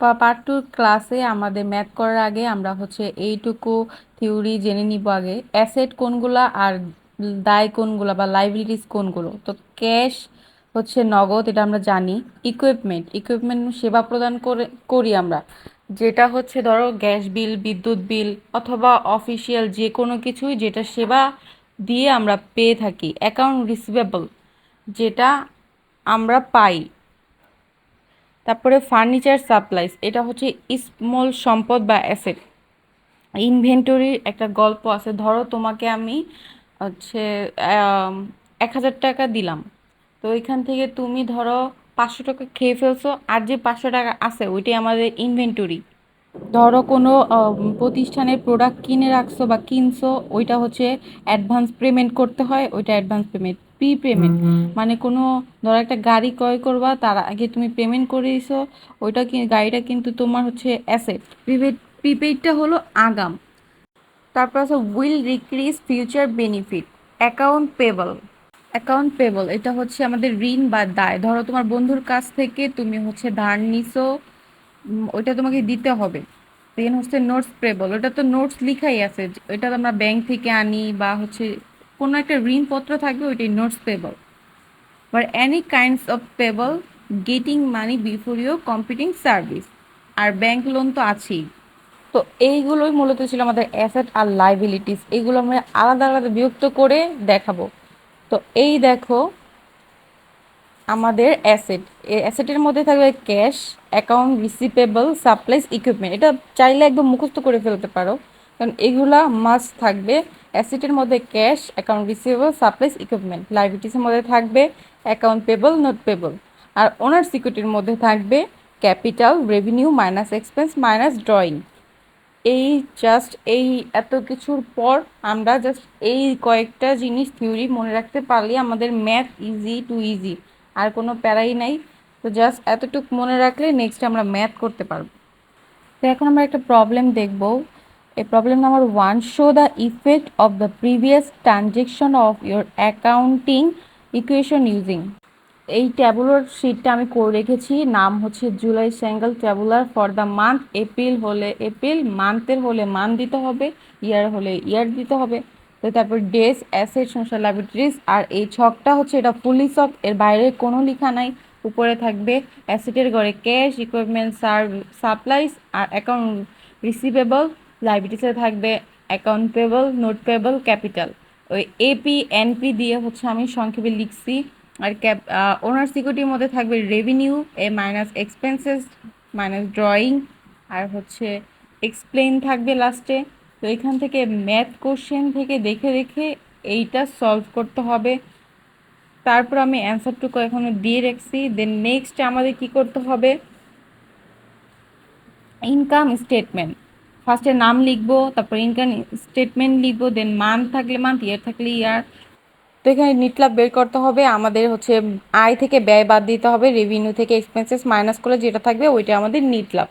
Part two ক্লাসে আমাদের math করার আগে আমরা হচ্ছে এইটুকু থিওরি জেনে নিব আগে অ্যাসেট কোনগুলা আর দায় কোনগুলা বা লাইবিলিটিস কোনগুলো। তো ক্যাশ হচ্ছে নগদ, এটা আমরা জানি। ইকুইপমেন্ট সেবা প্রদান করি আমরা, যেটা হচ্ছে ধরো গ্যাস বিল, বিদ্যুৎ বিল অথবা অফিসিয়াল যে কোনো কিছুই যেটা সেবা দিয়ে আমরা পেয়ে থাকি। অ্যাকাউন্ট রিসিভেবল, যেটা আমরা পাই। তারপরে ফার্নিচার সাপ্লাইস, এটা হচ্ছে স্মল সম্পদ বা অ্যাসেট। ইনভেন্টরির একটা গল্প আছে, ধরো তোমাকে আমি হচ্ছে 1,000 টাকা দিলাম, তো ওইখান থেকে তুমি ধরো 500 টাকা খেয়ে ফেলছো, আর যে 500 টাকা আছে ওইটাই আমাদের ইনভেন্টরি। ধরো কোনো প্রতিষ্ঠানের প্রোডাক্ট কিনে রাখছো বা কিনছো, ওইটা হচ্ছে অ্যাডভান্স পেমেন্ট করতে হয়, ওইটা অ্যাডভান্স পেমেন্ট। প্রি পেমেন্ট মানে কোনো ধরো একটা গাড়ি ক্রয় করবা, তার আগে তুমি পেমেন্ট করে দিছো, ওইটা কি গাড়িটা কিন্তু তোমার হচ্ছে অ্যাসেট। প্রিপেইডটা হলো আগাম। তারপর আছে will decrease future benefit. Account payable এটা হচ্ছে আমাদের ঋণ বা দায়। ধরো তোমার বন্ধুর কাছ থেকে তুমি হচ্ছে ধার নিছো, ওইটা তোমাকে দিতে হবে। দেন হচ্ছে নোটস পেবল, ওটা তো নোটস লিখাই আছে, ওইটা তো আমরা ব্যাংক থেকে আনি বা হচ্ছে কোনো একটা ঋণপত্র থাকবে, ওইটাই নোটস পেবল। বা any kinds of payable, getting money before your competing service. আর ব্যাংক লোন তো আছেই। তো এইগুলোই মূলত ছিল আমাদের অ্যাসেট আর লাইবিলিটিস, এগুলো আমরা আলাদা আলাদা বিভক্ত করে দেখাবো। তো এই দেখো আমাদের অ্যাসেট, এই অ্যাসেটের মধ্যে থাকবে cash, account receivable, supplies, equipment. এটা চাইলে একদম মুখস্থ করে ফেলতে পারো, কারণ এগুলা মাস্ট থাকবে। অ্যাসেটের মধ্যে cash, account receivable, supplies, equipment. লাইবিলিটিসের মধ্যে থাকবে অ্যাকাউন্ট পেবল, নোট পেবল। আর ওনার সিকিউরিটির মধ্যে থাকবে capital, revenue minus expense minus drawing. এই জাস্ট এই এত কিছুর পর আমরা জাস্ট এই কয়েকটা জিনিস থিওরি মনে রাখতে পারলে আমাদের ম্যাথ ইজি টু ইজি, আর কোনো প্যারাই নাই। তো জাস্ট এতটুকু মনে রাখলে নেক্সট আমরা ম্যাথ করতে পারবো। তো এখন আমরা একটা প্রবলেম দেখব। এই problem number 1, show the effect of the previous transaction of your accounting equation using. এই ট্যাবুলার শিটটা আমি করে রেখেছি, নাম হচ্ছে July single tabular for the month. April হলে এপ্রিল, মান্থের হলে মান্থ দিতে হবে, ইয়ার হলে ইয়ার দিতে হবে। তো তারপর ডেস, অ্যাসেট, সোশ্যাল লাইবিলিটিস। আর এই ছকটা হচ্ছে এটা ফুলি ছক, এর বাইরে কোনো লেখা নাই। উপরে থাকবে অ্যাসেটের ঘরে ক্যাশ, ইকুইপমেন্ট, সাপ্লাইস আর অ্যাকাউন্ট রিসিভেবল। লাইবিলিটিসে থাকবে account payable, note payable, capital. ওই এপি এনপি দিয়ে হচ্ছে আমি সংক্ষেপে লিখছি। আর ওনার সিকিউরিটির মধ্যে থাকবে রেভিনিউ, এ মাইনাস এক্সপেন্সেস মাইনাস ড্রয়িং, আর হচ্ছে এক্সপ্লেন থাকবে লাস্টে। তো এখান থেকে ম্যাথ কোশ্চেন থেকে দেখে দেখে এইটা সলভ করতে হবে। তারপর আমি অ্যান্সারটুকু এখনো দিয়ে রাখছি। দেন নেক্সট আমাদের কি করতে হবে, ইনকাম স্টেটমেন্ট। ফার্স্টে নাম লিখবো, তারপর ইনকাম স্টেটমেন্ট লিখবো, দেন মান্থ থাকলে মান্থ, ইয়ার থাকলে ইয়ার। তো এখানে নিট লাভ বের করতে হবে আমাদের, আয় থেকে ব্যয় বাদ দিতে হবে, রেভিনিউ থেকে এক্সপেন্সেস মাইনাস করলে যেটা থাকবে ওইটা আমাদের নিট লাভ।